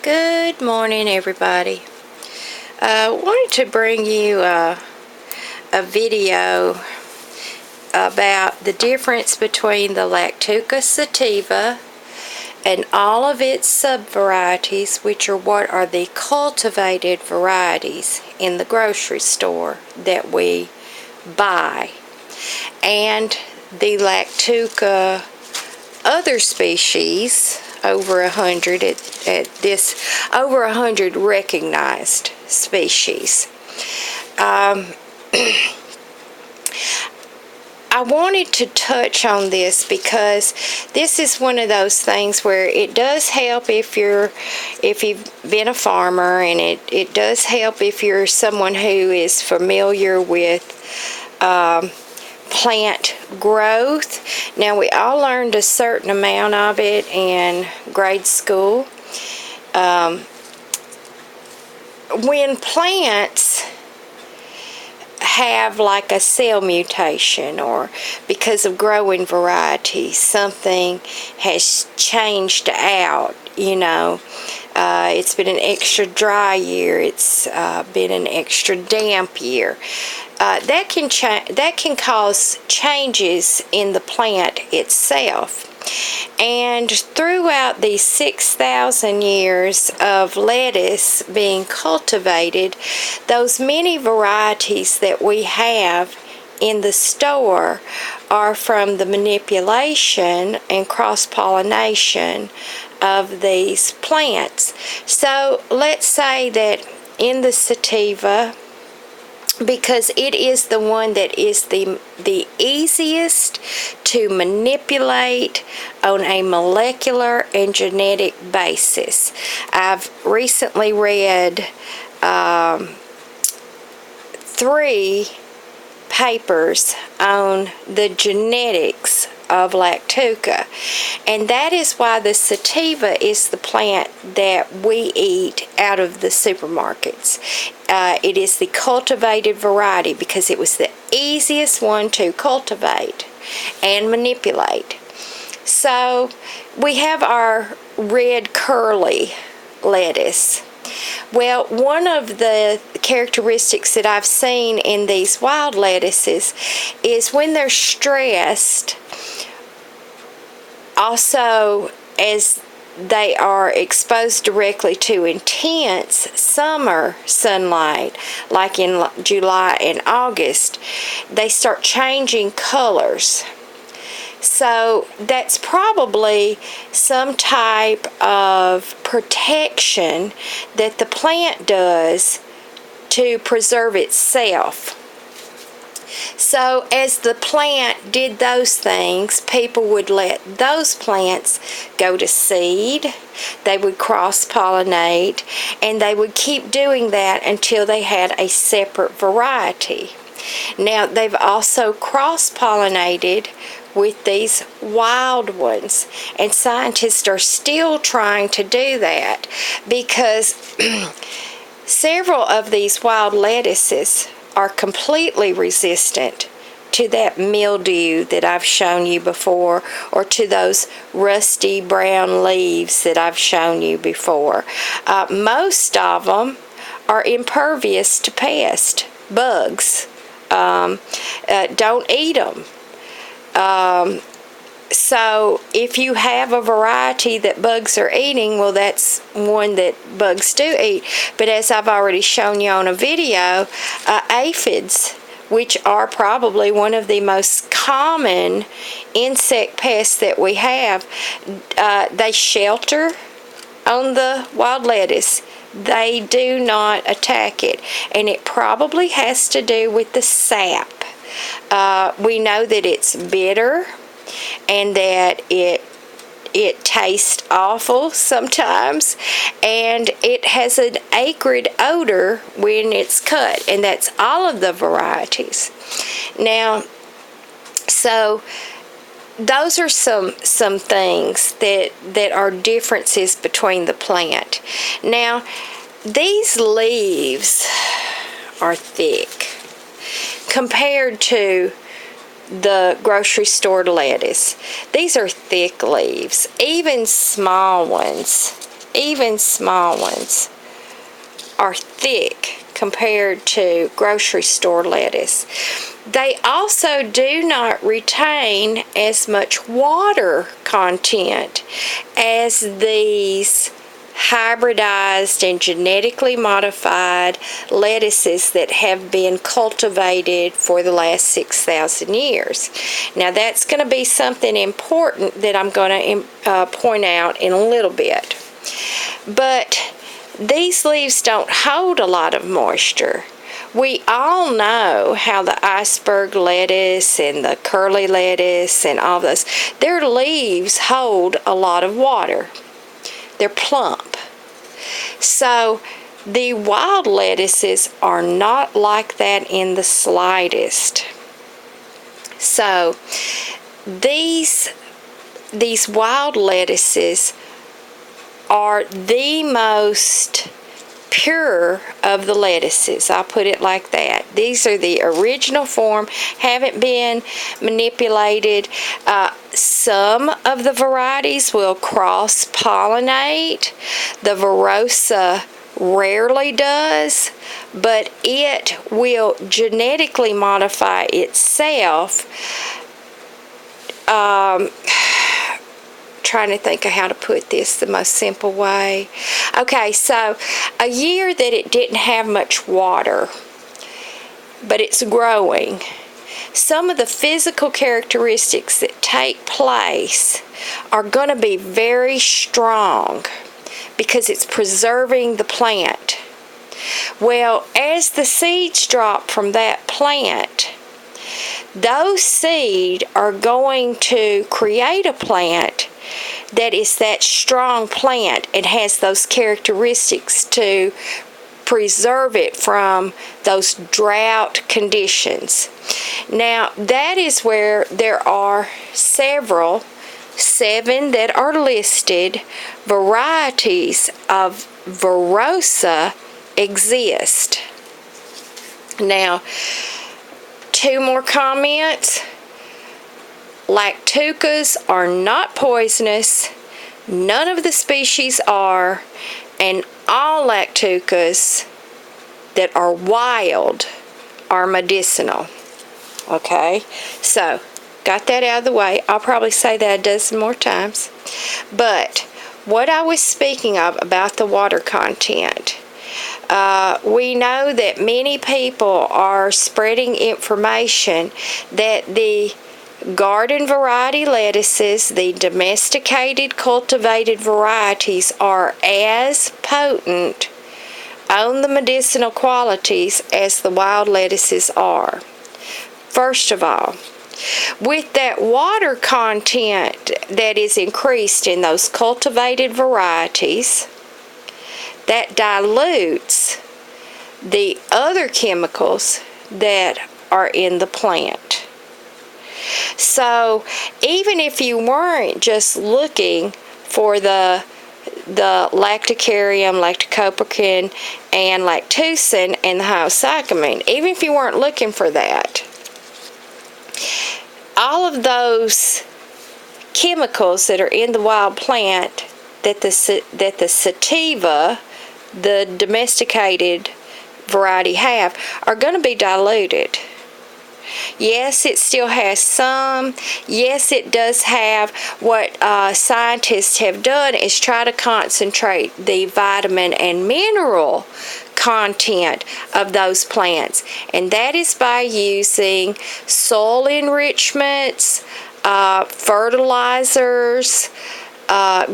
Good morning, everybody. Wanted to bring you a video about the difference between the Lactuca sativa and all of its subvarieties, which are what are the cultivated varieties in the grocery store that we buy, and the Lactuca other species, over 100 at this, over 100 recognized species. I wanted to touch on this because this is one of those things where it does help if you've been a farmer, and it does help if you're someone who is familiar with plant growth. Now, we all learned a certain amount of it in grade school. When plants have like a cell mutation, or because of growing variety, something has changed out, it's been an extra dry year, it's been an extra damp year. That can cause changes in the plant itself. And throughout these 6,000 years of lettuce being cultivated, those many varieties that we have in the store are from the manipulation and cross-pollination of these plants. So let's say that in the sativa, because it is the one that is the easiest to manipulate on a molecular and genetic basis. I've recently read 3 papers on the genetics of Lactuca, and that is why the sativa is the plant that we eat out of the supermarkets. It is the cultivated variety because it was the easiest one to cultivate and manipulate. So we have our red curly lettuce. Well, one of the characteristics that I've seen in these wild lettuces is when they're stressed, also as they are exposed directly to intense summer sunlight, like in July and August, they start changing colors. So that's probably some type of protection that the plant does to preserve itself. So as the plant did those things, people would let those plants go to seed, they would cross-pollinate, and they would keep doing that until they had a separate variety. Now, they've also cross-pollinated with these wild ones, and scientists are still trying to do that because several of these wild lettuces are completely resistant to that mildew that I've shown you before, or to those rusty brown leaves that I've shown you before. Most of them are impervious to pests, bugs. Don't eat them. So if you have a variety that bugs are eating, well, that's one that bugs do eat. But as I've already shown you on a video, aphids, which are probably one of the most common insect pests that we have, they shelter on the wild lettuce. They do not attack it, and it probably has to do with the sap. We know that it's bitter and that it tastes awful sometimes, and it has an acrid odor when it's cut, and that's all of the varieties. Now, so those are some things that are differences between the plant. Now, these leaves are thick compared to the grocery store lettuce. These are thick leaves. Even small ones even small ones, are thick compared to grocery store lettuce. They also do not retain as much water content as these hybridized and genetically modified lettuces that have been cultivated for the last 6,000 years. Now that's going to be something important that I'm going to point out in a little bit. But these leaves don't hold a lot of moisture. We all know how the iceberg lettuce and the curly lettuce and all those, their leaves hold a lot of water. They're plump. So the wild lettuces are not like that in the slightest. So these wild lettuces are the most pure of the lettuces. I'll put it like that. These are the original form, haven't been manipulated. Some of the varieties will cross-pollinate. The Verosa rarely does, but it will genetically modify itself. Trying to think of how to put this the most simple way. Okay, so a year that it didn't have much water, but it's growing, some of the physical characteristics that take place are going to be very strong because it's preserving the plant. Well, as the seeds drop from that plant, those seeds are going to create a plant that is that strong plant and has those characteristics to preserve it from those drought conditions. Now, that is where there are seven that are listed, varieties of Verosa exist. Now, 2 more comments. Lactucas are not poisonous. None of the species are. And all lactucas that are wild are medicinal. Okay? So, got that out of the way. I'll probably say that a dozen more times. But what I was speaking of about the water content, we know that many people are spreading information that the garden variety lettuces, the domesticated cultivated varieties, are as potent on the medicinal qualities as the wild lettuces are. First of all, with that water content that is increased in those cultivated varieties, that dilutes the other chemicals that are in the plant. So even if you weren't just looking for the lacticarium, lactocopricin, and lactucin and the hyoscyamine, even if you weren't looking for that, all of those chemicals that are in the wild plant that the sativa, the domesticated variety, have are going to be diluted. Yes, it still has some. Yes, it does have. What scientists have done is try to concentrate the vitamin and mineral content of those plants, and that is by using soil enrichments, fertilizers,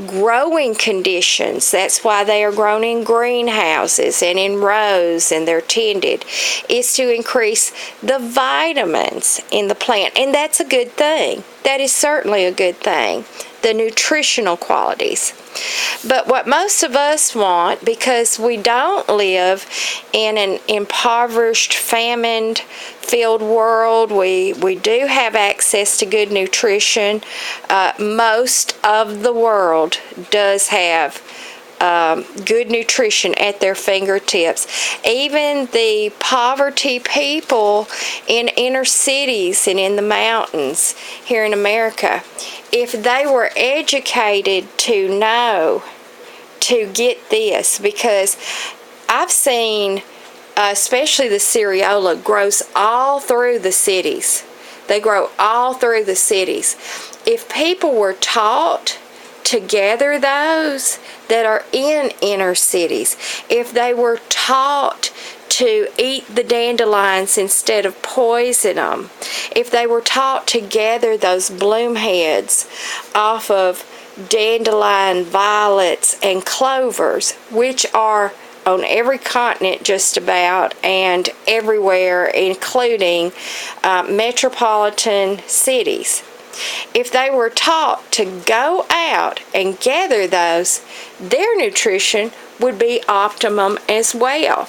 growing conditions. That's why they are grown in greenhouses and in rows, and they're tended, is to increase the vitamins in the plant. And that's a good thing. That is certainly a good thing, the nutritional qualities. But what most of us want, because we don't live in an impoverished, famine filled world, we do have access to good nutrition. Most of the world does have good nutrition at their fingertips. Even the poverty people in inner cities and in the mountains here in America, if they were educated to know to get this, because I've seen, especially the cereola, grows all through the cities. They grow all through the cities. If people were taught to gather those that are in inner cities, if they were taught to eat the dandelions instead of poison them, if they were taught to gather those bloom heads off of dandelion, violets, and clovers, which are on every continent just about, and everywhere, including metropolitan cities. If they were taught to go out and gather those, their nutrition would be optimum as well.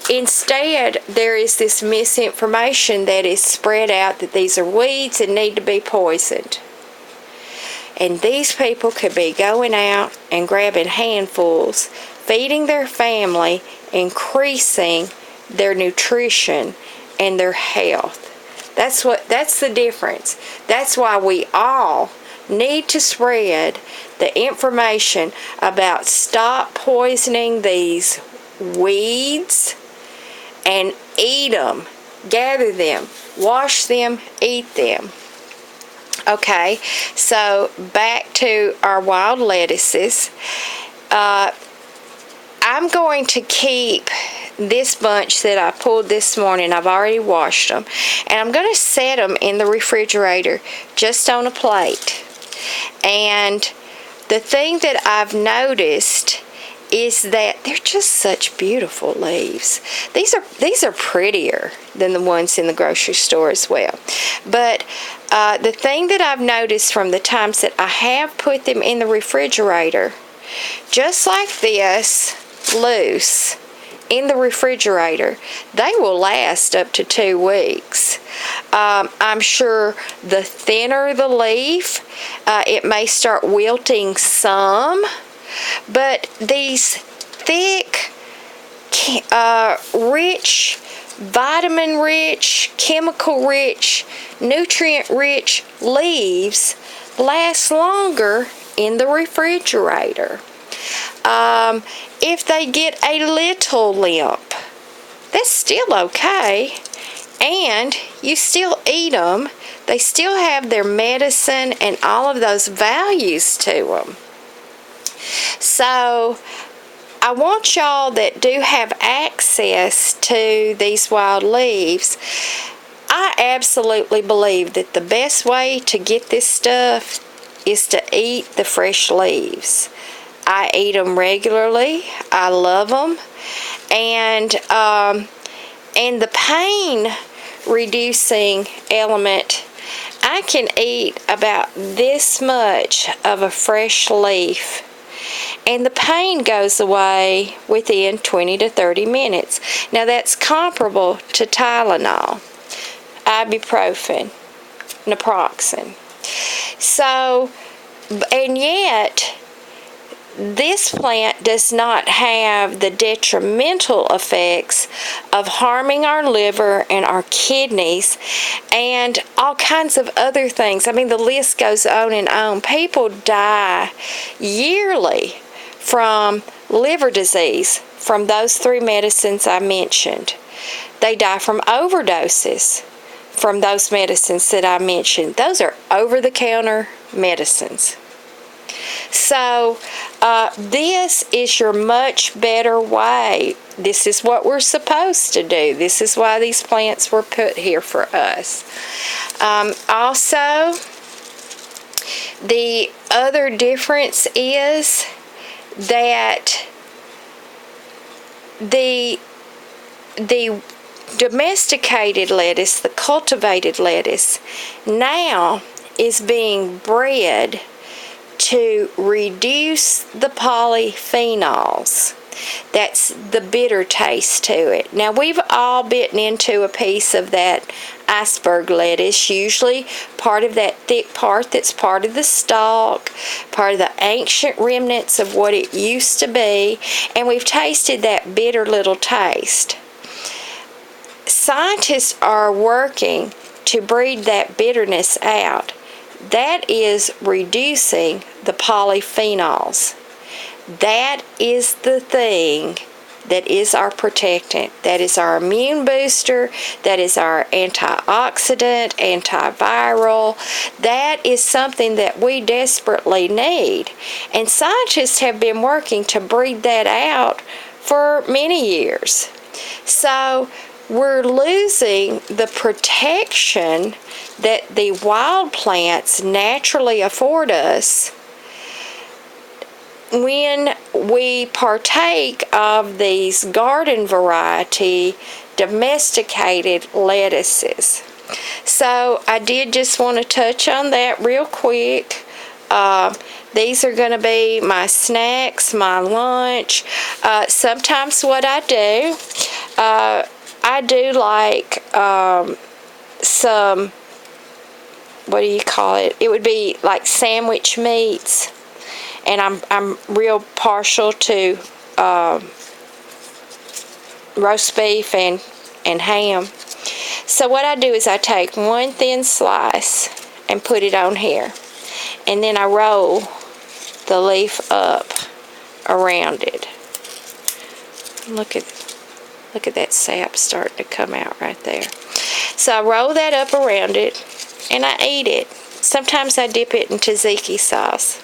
Instead, there is this misinformation that is spread out that these are weeds and need to be poisoned. And these people could be going out and grabbing handfuls, feeding their family, increasing their nutrition and their health. That's the difference. That's why we all need to spread the information about stop poisoning these weeds and eat them, gather them, wash them, eat them. Okay, so back to our wild lettuces. I'm going to keep this bunch that I pulled this morning. I've already washed them, and I'm going to set them in the refrigerator just on a plate. And the thing that I've noticed is that they're just such beautiful leaves. These are prettier than the ones in the grocery store as well. But the thing that I've noticed from the times that I have put them in the refrigerator, just like this, loose, in the refrigerator, they will last up to 2 weeks. I'm sure the thinner the leaf, it may start wilting some, but these thick, rich, vitamin-rich, chemical-rich, nutrient-rich leaves last longer in the refrigerator. If they get a little limp, that's still okay, and you still eat them. They still have their medicine and all of those values to them. So I want y'all that do have access to these wild leaves, I absolutely believe that the best way to get this stuff is to eat the fresh leaves. I eat them regularly. I love them. And the pain reducing element, I can eat about this much of a fresh leaf, and the pain goes away within 20 to 30 minutes. Now that's comparable to Tylenol, ibuprofen, naproxen. So, and yet, this plant does not have the detrimental effects of harming our liver and our kidneys and all kinds of other things. I mean, the list goes on and on. People die yearly from liver disease from those 3 medicines I mentioned. They die from overdoses from those medicines that I mentioned. Those are over-the-counter medicines. So this is your much better way. This is what we're supposed to do. This is why these plants were put here for us. Also, the other difference is that the domesticated lettuce, the cultivated lettuce, now is being bred to reduce the polyphenols. That's the bitter taste to it. Now, we've all bitten into a piece of that iceberg lettuce, usually part of that thick part that's part of the stalk, part of the ancient remnants of what it used to be, and we've tasted that bitter little taste. Scientists are working to breed that bitterness out. That is reducing the polyphenols. That is the thing that is our protectant. That is our immune booster. That is our antioxidant, antiviral. That is something that we desperately need. And scientists have been working to breed that out for many years. So we're losing the protection that the wild plants naturally afford us when we partake of these garden variety domesticated lettuces. So I did just want to touch on that real quick. These are going to be my snacks, my lunch. Sometimes what I do like some, what do you call it? It would be like sandwich meats. And I'm real partial to roast beef and ham. So what I do is I take one thin slice and put it on here. And then I roll the leaf up around it. Look at that sap starting to come out right there. So I roll that up around it and I eat it. Sometimes I dip it in tzatziki sauce.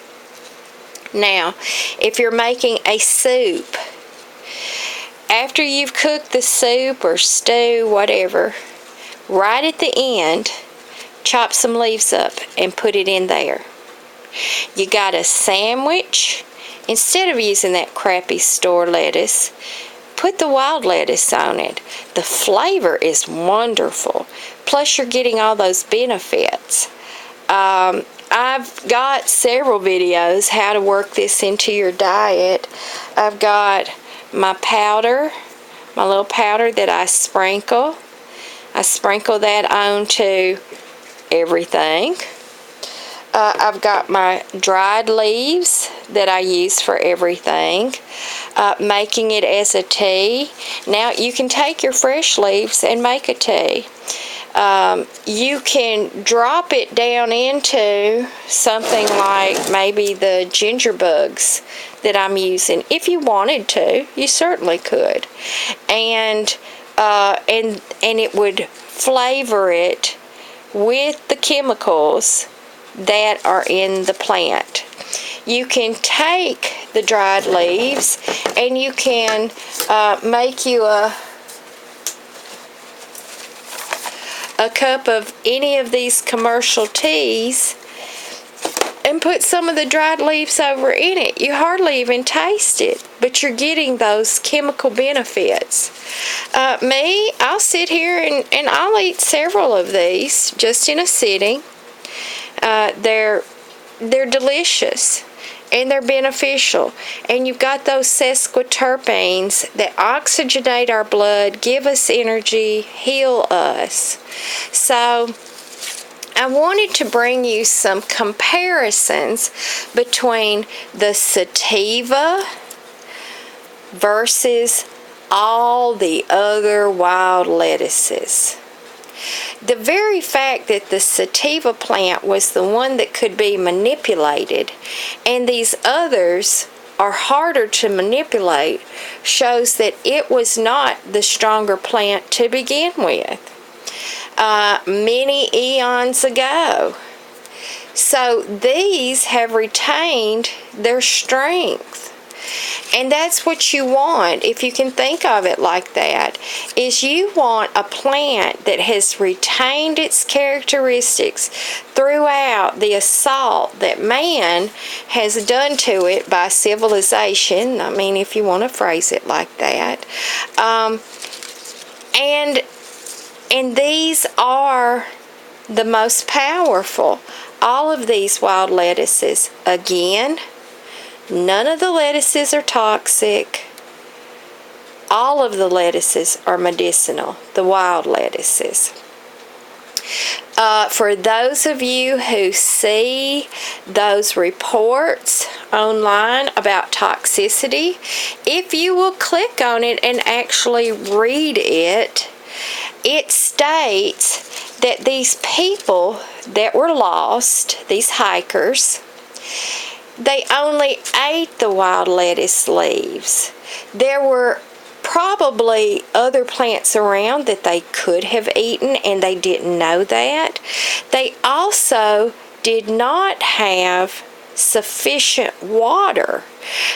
Now, if you're making a soup, after you've cooked the soup or stew, whatever, right at the end, chop some leaves up and put it in there. You got a sandwich. Instead of using that crappy store lettuce, put the wild lettuce on it. The flavor is wonderful. Plus, you're getting all those benefits. I've got several videos how to work this into your diet. I've got my powder, my little powder that I sprinkle. I sprinkle that onto everything. I've got my dried leaves that I use for everything. Making it as a tea. Now you can take your fresh leaves and make a tea. You can drop it down into something like maybe the ginger bugs that I'm using. If you wanted to, you certainly could. And it would flavor it with the chemicals that are in the plant. You can take the dried leaves and you can make you a cup of any of these commercial teas and put some of the dried leaves over in it. You hardly even taste it, but you're getting those chemical benefits. I'll sit here and I'll eat several of these just in a sitting. They're delicious and they're beneficial. And you've got those sesquiterpenes that oxygenate our blood, give us energy, heal us. So I wanted to bring you some comparisons between the sativa versus all the other wild lettuces. The very fact that the sativa plant was the one that could be manipulated and these others are harder to manipulate shows that it was not the stronger plant to begin with many eons ago. So these have retained their strength. And that's what you want, if you can think of it like that, is you want a plant that has retained its characteristics throughout the assault that man has done to it by civilization. I mean, if you want to phrase it like that. And these are the most powerful. All of these wild lettuces, again, none of the lettuces are toxic. All of the lettuces are medicinal, the wild lettuces. For those of you who see those reports online about toxicity, if you will click on it and actually read it, it states that these people that were lost, these hikers, they only ate the wild lettuce leaves. There were probably other plants around that they could have eaten, and they didn't know that. They also did not have sufficient water.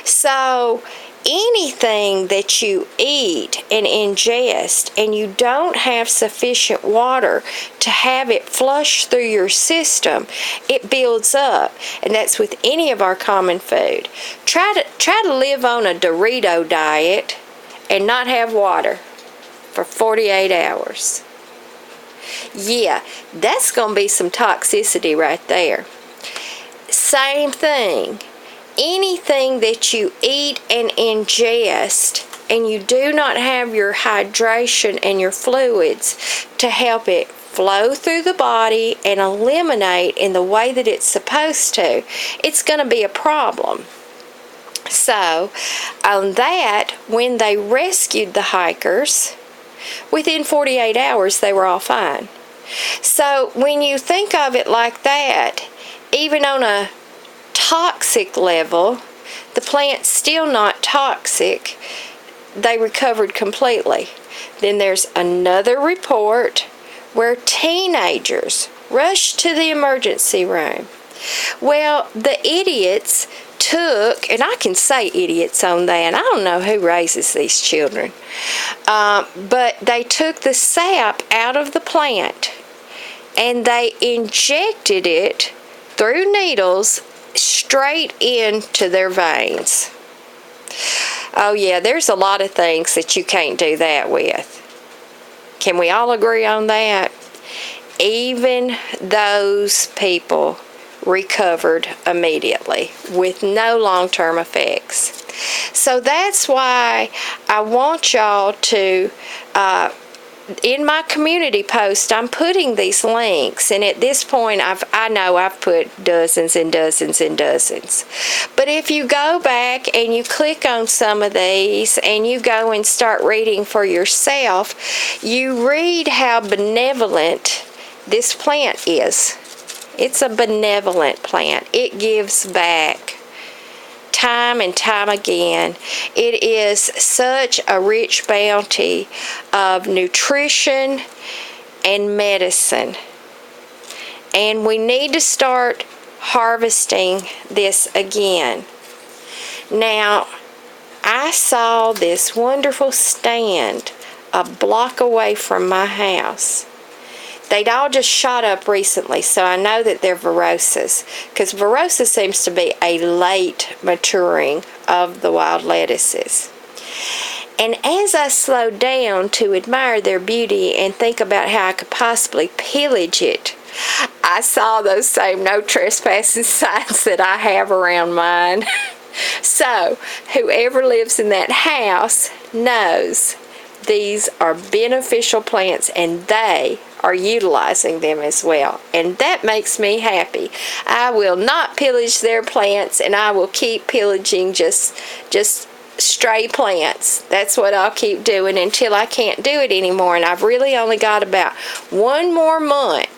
So anything that you eat and ingest and you don't have sufficient water to have it flush through your system, it builds up. And that's with any of our common food. Try to live on a Dorito diet and not have water for 48 hours. Yeah, that's going to be some toxicity right there. Same thing. Anything that you eat and ingest and you do not have your hydration and your fluids to help it flow through the body and eliminate in the way that it's supposed to, it's going to be a problem. So, on that, when they rescued the hikers, within 48 hours they were all fine. So, when you think of it like that, even on a toxic level, the plant's still not toxic. They recovered completely. Then there's another report where teenagers rushed to the emergency room. Well, the idiots took, and I can say idiots on that, I don't know who raises these children, but they took the sap out of the plant and they injected it through needles straight into their veins. Oh yeah, there's a lot of things that you can't do that with. Can we all agree on that? Even those people recovered immediately with no long-term effects. So that's why I want y'all to in my community post, I'm putting these links, and at this point, I know I've put dozens and dozens and dozens. But if you go back and you click on some of these and you go and start reading for yourself, you read how benevolent this plant is. It's a benevolent plant. It gives back time and time again. It is such a rich bounty of nutrition and medicine. And we need to start harvesting this again. Now, I saw this wonderful stand a block away from my house. They'd all just shot up recently, so I know that they're Varieties, because Varieties seems to be a late maturing of the wild lettuces. And as I slowed down to admire their beauty and think about how I could possibly pillage it, I saw those same no trespassing signs that I have around mine. So, whoever lives in that house knows these are beneficial plants and they are utilizing them as well. And that makes me happy. I will not pillage their plants, and I will keep pillaging just stray plants. That's what I'll keep doing until I can't do it anymore. And I've really only got about 1 more month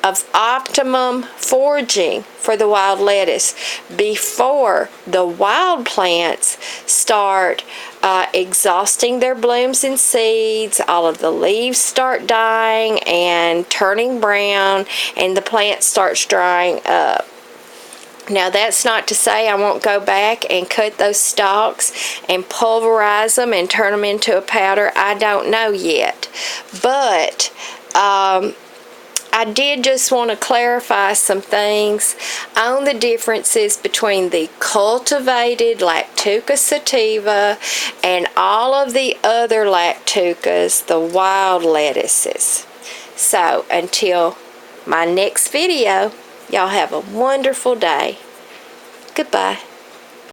of optimum foraging for the wild lettuce before the wild plants start exhausting their blooms and seeds. All of the leaves start dying and turning brown, and the plant starts drying up. Now, that's not to say I won't go back and cut those stalks and pulverize them and turn them into a powder. I don't know yet. But I did just want to clarify some things on the differences between the cultivated Lactuca sativa and all of the other Lactucas, the wild lettuces. So, until my next video, y'all have a wonderful day. Goodbye.